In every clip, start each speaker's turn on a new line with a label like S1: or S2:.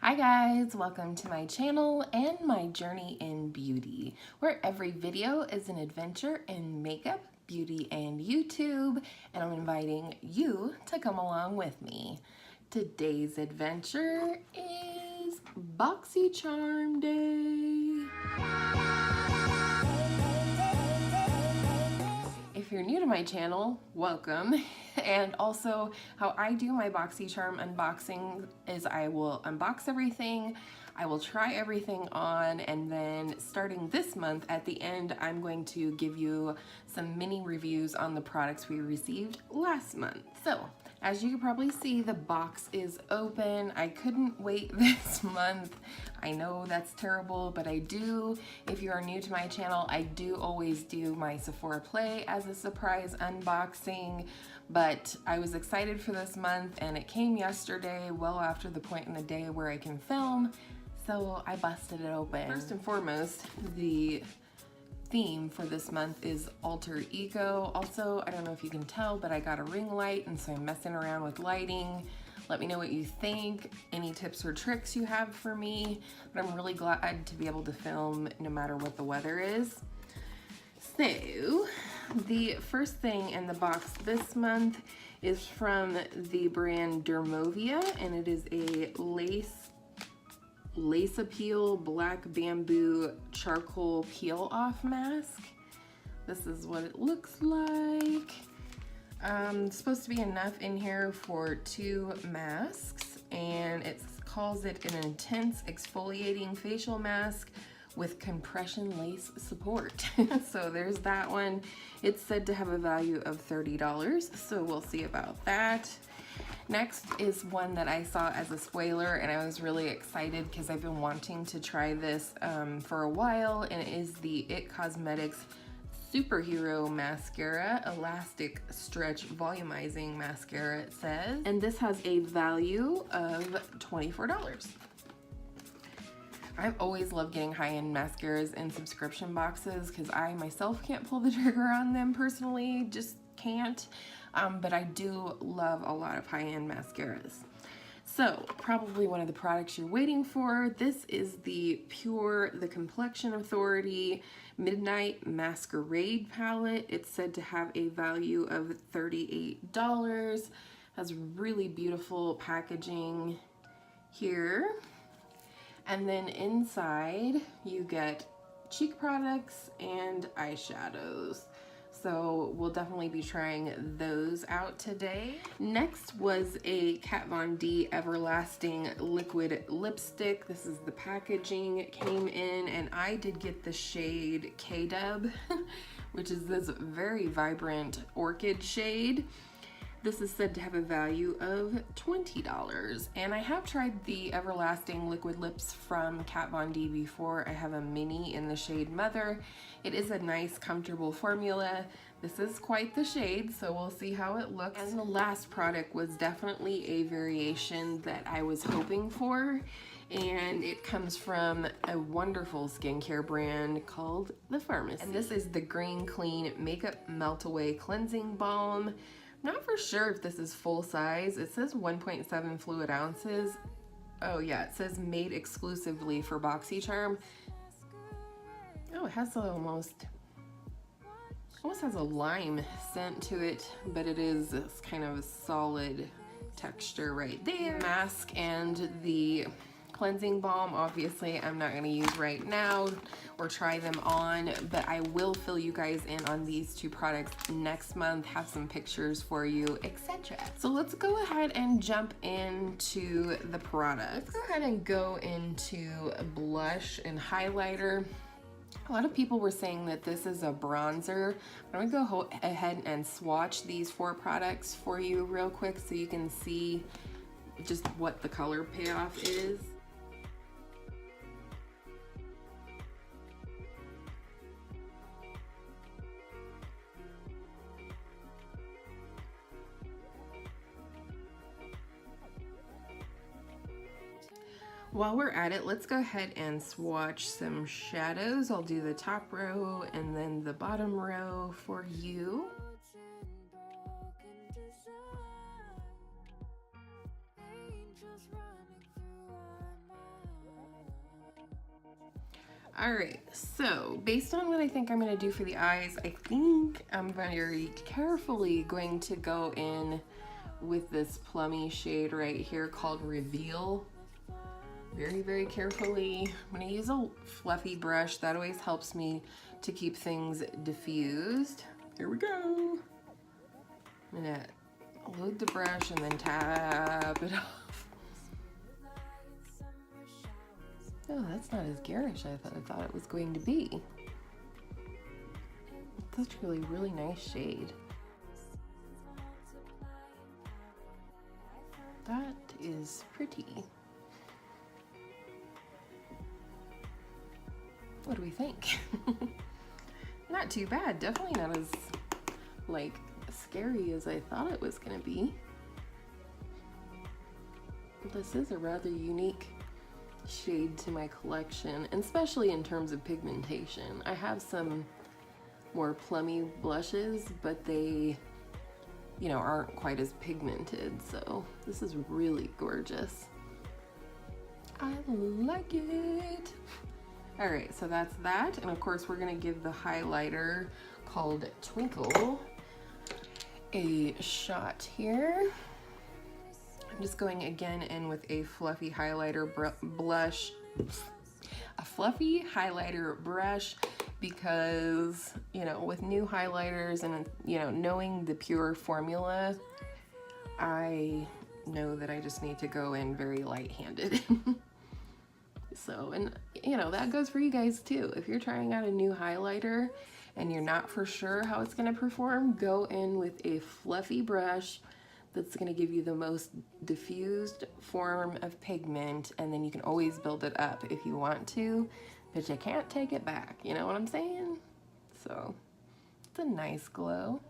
S1: Hi guys, welcome to my channel and my journey in beauty, where every video is an adventure in makeup, beauty, and YouTube, and I'm inviting you to come along with me. Today's adventure is BOXYCHARM Day. If you're new to my channel, welcome. And also how I do my BOXYCHARM unboxing is I will unbox everything, I will try everything on, and then starting this month at the end, I'm going to give you some mini reviews on the products we received last month. So as you can probably see, the box is open. I couldn't wait this month. I know that's terrible, but I do. If you are new to my channel, I do always do my Sephora Play as a surprise unboxing, but I was excited for this month and it came yesterday, well after the point in the day where I can film, so I busted it open. First and foremost, the theme for this month is alter ego. Also, I don't know if you can tell, but I got a ring light, and so I'm messing around with lighting. Let me know what you think, any tips or tricks you have for me, but I'm really glad to be able to film no matter what the weather is. So, the first thing in the box this month is from the brand Dermovia, and it is a lace appeal black bamboo charcoal peel off mask. This is what it looks like. It's supposed to be enough in here for 2 masks, and it calls it an intense exfoliating facial mask with compression lace support. So there's that one. It's said to have a value of $30, so we'll see about that. Next is one that I saw as a spoiler, and I was really excited because I've been wanting to try this for a while, and it is the IT Cosmetics Superhero Mascara, Elastic Stretch Volumizing Mascara, it says. And this has a value of $24. I've always loved getting high-end mascaras in subscription boxes because I myself can't pull the trigger on them personally, just can't. But I do love a lot of high-end mascaras. So probably one of the products you're waiting for, this is the The Complexion Authority Midnight Masquerade Palette. It's said to have a value of $38. Has really beautiful packaging here. And then inside you get cheek products and eyeshadows. So we'll definitely be trying those out today. Next was a Kat Von D Everlasting Liquid Lipstick. This is the packaging. It came in, and I did get the shade K-Dub, which is this very vibrant orchid shade. This is said to have a value of $20, and I have tried the Everlasting Liquid Lips from Kat Von D before. I have a mini in the shade Mother. It is a nice, comfortable formula. This is quite the shade, so we'll see how it looks. And the last product was definitely a variation that I was hoping for, and it comes from a wonderful skincare brand called The Pharmacy. And this is the Green Clean Makeup Melt Away Cleansing Balm. Not for sure if this is full size. It says 1.7 fluid ounces. Oh yeah, it says made exclusively for BOXYCHARM. Oh, it has almost has a lime scent to it, but it is kind of a solid texture right there. Mask and the cleansing balm, obviously I'm not going to use right now or try them on, but I will fill you guys in on these 2 products next month, have some pictures for you, etc. So let's go ahead and jump into the products. Let's go ahead and go into blush and highlighter. A lot of people were saying that this is a bronzer. I'm gonna go ahead and swatch these 4 products for you real quick so you can see just what the color payoff is. While we're at it, let's go ahead and swatch some shadows. I'll do the top row and then the bottom row for you. All right, so based on what I think I'm gonna do for the eyes, I think I'm very carefully going to go in with this plummy shade right here called Reveal. Very, very carefully. I'm gonna use a fluffy brush. That always helps me to keep things diffused. Here we go. I'm gonna load the brush and then tap it off. Oh, that's not as garish as I thought it was going to be. It's actually a really nice shade. That is pretty. What do we think? Not too bad. Definitely not as like scary as I thought it was gonna be. This is a rather unique shade to my collection, and especially in terms of pigmentation. I have some more plummy blushes, but they, you know, aren't quite as pigmented, so this is really gorgeous. I like it. All right, so that's that, and of course we're gonna give the highlighter called Twinkle a shot here. I'm just going again in with a fluffy highlighter blush, a fluffy highlighter brush, because, you know, with new highlighters and, you know, knowing the pure formula, I know that I just need to go in very light-handed. So, and, you know, that goes for you guys too. If you're trying out a new highlighter and you're not for sure how it's gonna perform, go in with a fluffy brush that's gonna give you the most diffused form of pigment, and then you can always build it up if you want to, but you can't take it back, you know what I'm saying? So, it's a nice glow.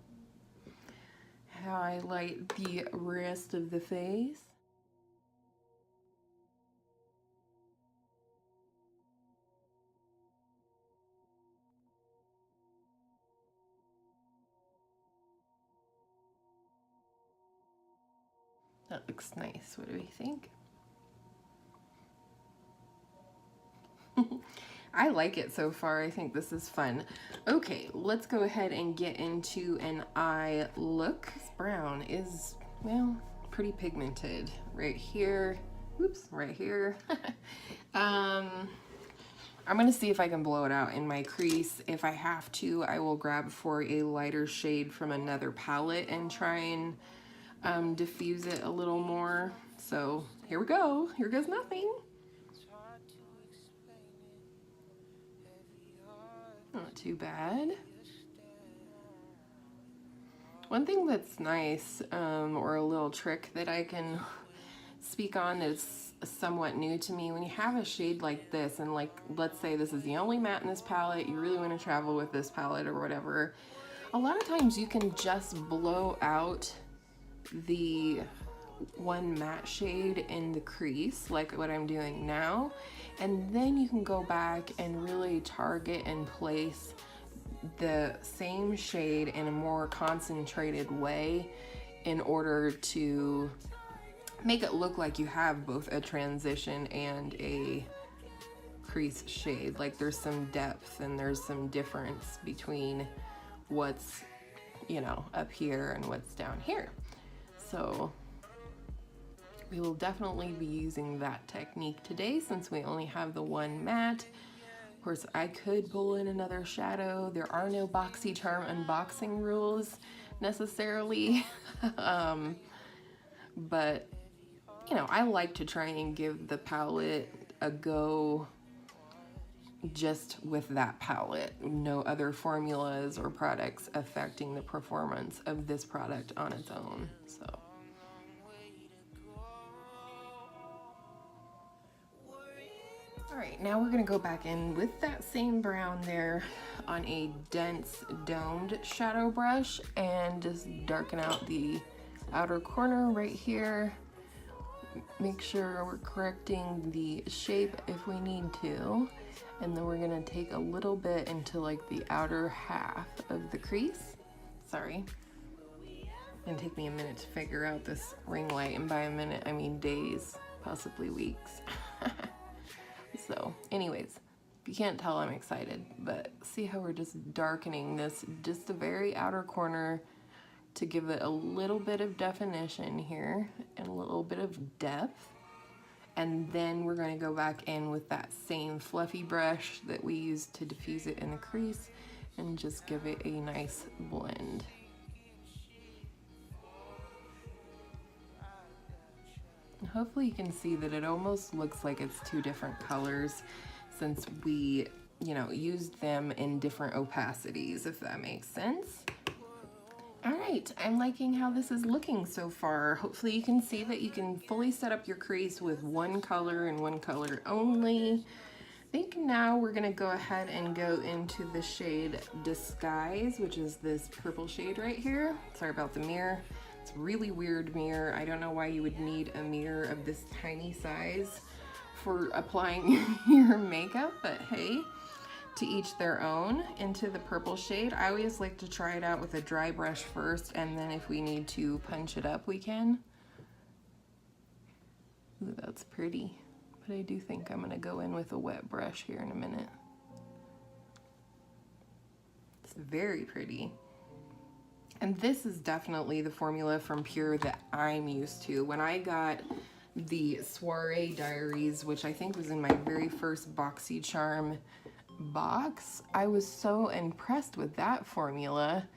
S1: Highlight the rest of the face. That looks nice. What do we think? I like it so far. I think this is fun. Okay, let's go ahead and get into an eye look. This brown is, well, pretty pigmented right here. Oops, right here. I'm gonna see if I can blow it out in my crease. If I have to, I will grab for a lighter shade from another palette and try and diffuse it a little more. So here we go. Here goes nothing. Not too bad. One thing that's nice, or a little trick that I can speak on that's somewhat new to me, when you have a shade like this, and like, let's say this is the only matte in this palette, you really want to travel with this palette or whatever, a lot of times you can just blow out the one matte shade in the crease, like what I'm doing now, and then you can go back and really target and place the same shade in a more concentrated way in order to make it look like you have both a transition and a crease shade. Like there's some depth and there's some difference between what's, you know, up here and what's down here. So we will definitely be using that technique today since we only have the one matte. Of course, I could pull in another shadow. There are no BOXYCHARM unboxing rules necessarily. But, you know, I like to try and give the palette a go just with that palette. No other formulas or products affecting the performance of this product on its own. So. All right, now we're gonna go back in with that same brown there on a dense domed shadow brush and just darken out the outer corner right here. Make sure we're correcting the shape if we need to. And then we're gonna take a little bit into like the outer half of the crease. Sorry. It's gonna take me a minute to figure out this ring light, and by a minute I mean days, possibly weeks. So anyways, you can't tell, I'm excited, but see how we're just darkening this, just the very outer corner to give it a little bit of definition here and a little bit of depth. And then we're going to go back in with that same fluffy brush that we used to diffuse it in the crease and just give it a nice blend. Hopefully you can see that it almost looks like it's two different colors since we, you know, used them in different opacities, if that makes sense. All right, I'm liking how this is looking so far. Hopefully you can see that you can fully set up your crease with one color and one color only. I think now we're gonna go ahead and go into the shade Disguise, which is this purple shade right here. Sorry about the mirror. It's a really weird mirror. I don't know why you would need a mirror of this tiny size for applying your makeup, but hey, to each their own. Into the purple shade, I always like to try it out with a dry brush first, and then if we need to punch it up, we can. Ooh, that's pretty, but I do think I'm gonna go in with a wet brush here in a minute. It's very pretty. And this is definitely the formula from Pure that I'm used to. When I got the Soiree Diaries, which I think was in my very first BOXYCHARM box, I was so impressed with that formula.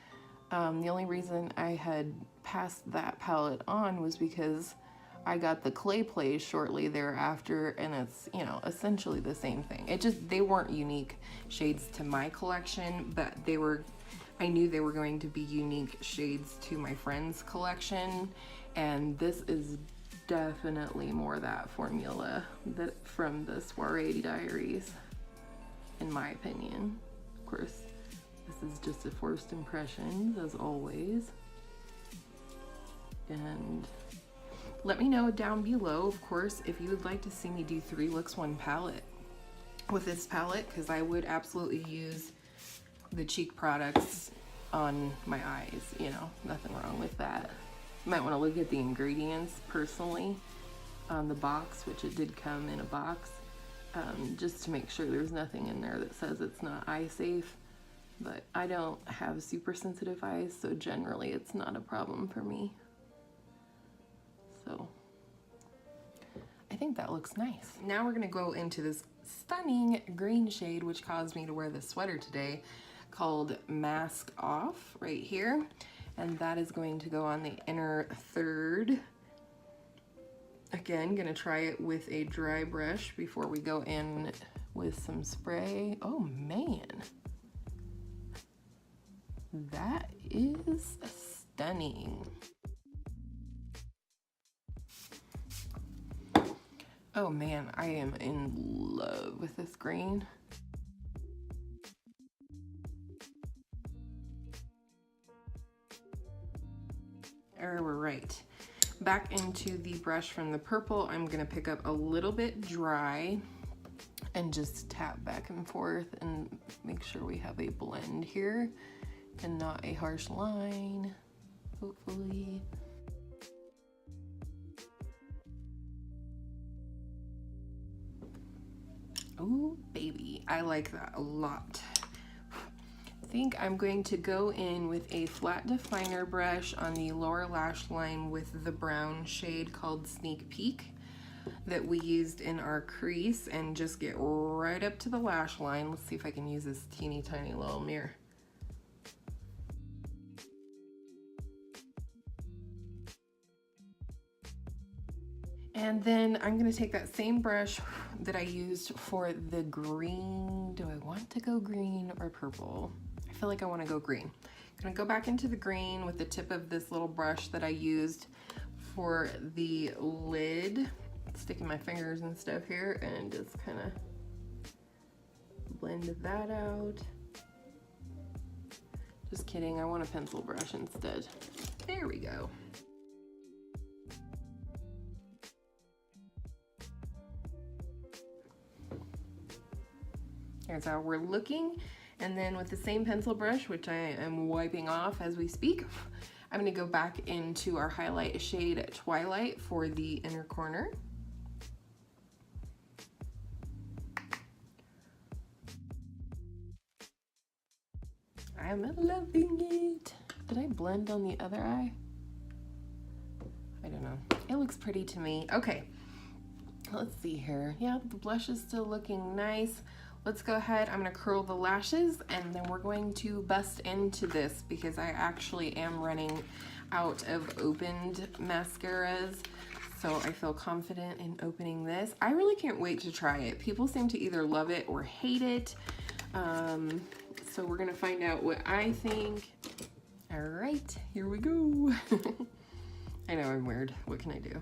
S1: The only reason I had passed that palette on was because I got the Clay Plays shortly thereafter, and it's, you know, essentially the same thing. It just, they weren't unique shades to my collection, but they were, I knew they were going to be unique shades to my friend's collection, and this is definitely more that formula that from the Soiree Diaries, in my opinion. Of course, this is just a first impressions, as always. And let me know down below, of course, if you would like to see me do 3 looks 1 palette with this palette, because I would absolutely use the cheek products on my eyes, you know, nothing wrong with that. You might want to look at the ingredients personally on the box, which it did come in a box, just to make sure there's nothing in there that says it's not eye safe. But I don't have super sensitive eyes, so generally it's not a problem for me. So I think that looks nice. Now we're gonna go into this stunning green shade, which caused me to wear this sweater today, called Mask Off right here. And that is going to go on the inner third. Again, gonna try it with a dry brush before we go in with some spray. Oh man, that is stunning. Oh man, I am in love with this green. We're right. Back into the brush from the purple, I'm gonna pick up a little bit dry and just tap back and forth and make sure we have a blend here and not a harsh line, hopefully. Ooh, baby, I like that a lot. I think I'm going to go in with a flat definer brush on the lower lash line with the brown shade called Sneak Peek that we used in our crease, and just get right up to the lash line. Let's see if I can use this teeny tiny little mirror. And then I'm gonna take that same brush that I used for the green. Do I want to go green or purple? I feel like I want to go green. I'm gonna go back into the green with the tip of this little brush that I used for the lid, sticking my fingers and stuff here, and just kind of blend that out. Just kidding, I want a pencil brush instead. There we go. Here's how we're looking. And then with the same pencil brush, which I am wiping off as we speak, I'm gonna go back into our highlight shade Twilight for the inner corner. I'm loving it. Did I blend on the other eye? I don't know. It looks pretty to me. Okay, let's see here. Yeah, the blush is still looking nice. Let's go ahead. I'm gonna curl the lashes and then we're going to bust into this because I actually am running out of opened mascaras. So I feel confident in opening this. I really can't wait to try it. People seem to either love it or hate it. So we're gonna find out what I think. All right, here we go. I know I'm weird. What can I do?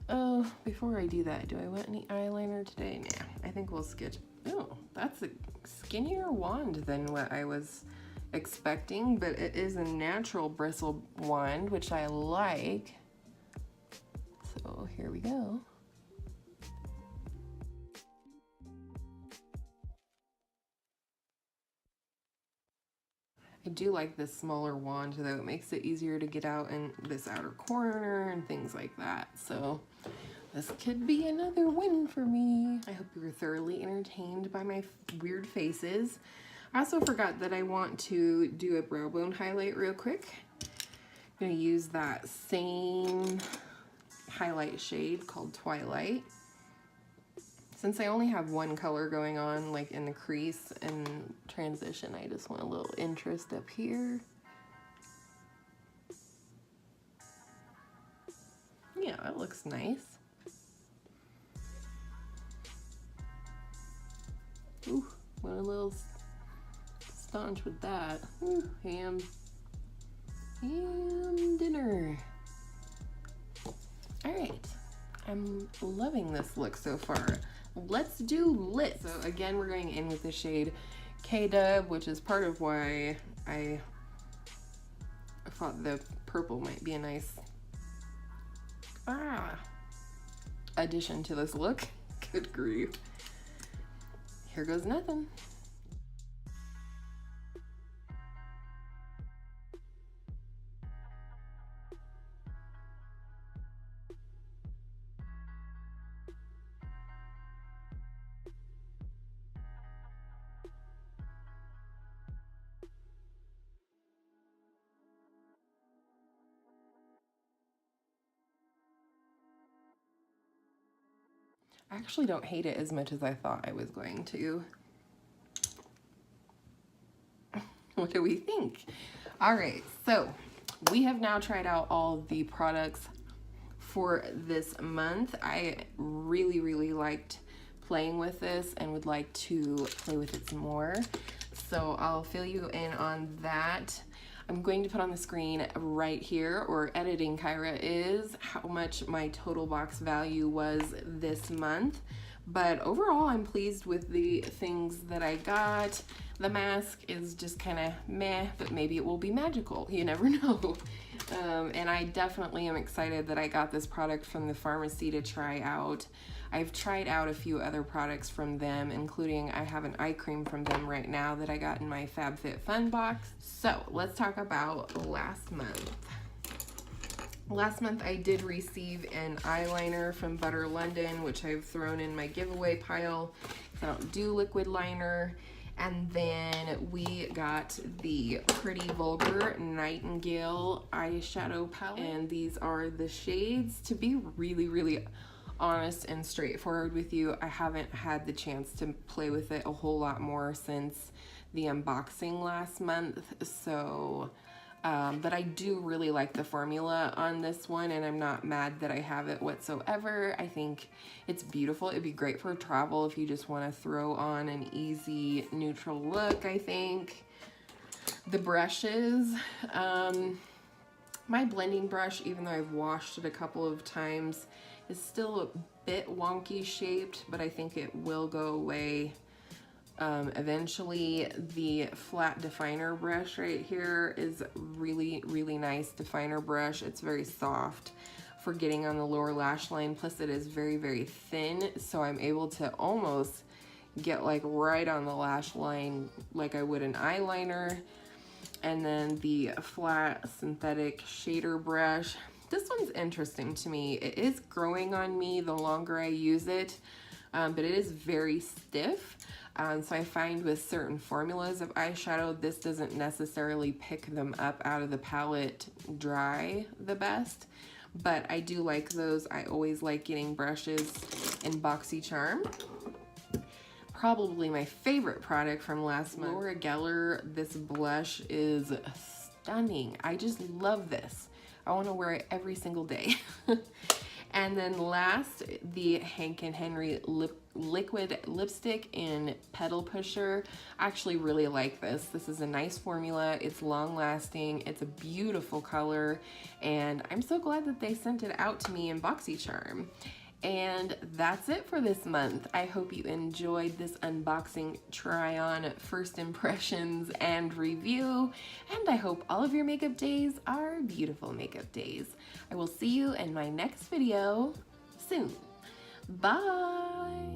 S1: Oh, before I do that, do I want any eyeliner today? Nah, I think we'll sketch. Oh, that's a skinnier wand than what I was expecting, but it is a natural bristle wand, which I like. So here we go. I do like this smaller wand though. It makes it easier to get out in this outer corner and things like that. So this could be another win for me. I hope you were thoroughly entertained by my weird faces. I also forgot that I want to do a brow bone highlight real quick. I'm gonna use that same highlight shade called Twilight. Since I only have one color going on, like in the crease and transition, I just want a little interest up here. Yeah, that looks nice. Ooh, went a little staunch with that. Ooh, ham dinner. All right, I'm loving this look so far. Let's do lips. So again, we're going in with the shade K-Dub, which is part of why I thought the purple might be a nice addition to this look. Good grief. Here goes nothing. I actually don't hate it as much as I thought I was going to. What do we think? All right, so we have now tried out all the products for this month. I really liked playing with this and would like to play with it some more. So I'll fill you in on that. I'm going to put on the screen right here, or editing Kyra is, how much my total box value was this month. But overall, I'm pleased with the things that I got. The mask is just kind of meh, but maybe it will be magical. You never know. And I definitely am excited that I got this product from the pharmacy to try out. I've tried out a few other products from them, including I have an eye cream from them right now that I got in my FabFitFun box. So let's talk about last month. Last month I did receive an eyeliner from Butter London, which I've thrown in my giveaway pile because I don't do liquid liner. And then we got the Pretty Vulgar Nightingale eyeshadow palette. And these are the shades. To be really honest and straightforward with you, I haven't had the chance to play with it a whole lot more since the unboxing last month. So, but I do really like the formula on this one, and I'm not mad that I have it whatsoever. I think it's beautiful. It'd be great for travel if you just want to throw on an easy neutral look, I think. The brushes, my blending brush, even though I've washed it a couple of times, is still a bit wonky shaped, but I think it will go away eventually. The flat definer brush right here is really nice definer brush. It's very soft for getting on the lower lash line, plus it is very thin, so I'm able to almost get like right on the lash line like I would an eyeliner. And then the flat synthetic shader brush. This one's interesting to me. It is growing on me the longer I use it, but it is very stiff. So I find with certain formulas of eyeshadow, this doesn't necessarily pick them up out of the palette dry the best. But I do like those. I always like getting brushes in BOXYCHARM. Probably my favorite product from last month. Laura Geller, this blush is stunning. I just love this. I want to wear it every single day. And then last, the Hank & Henry liquid lipstick in Petal Pusher. I actually really like this. This is a nice formula. It's long lasting. It's a beautiful color. And I'm so glad that they sent it out to me in BOXYCHARM. And that's it for this month. I hope you enjoyed this unboxing, try on, first impressions, and review. And I hope all of your makeup days are beautiful makeup days. I will see you in my next video soon. Bye!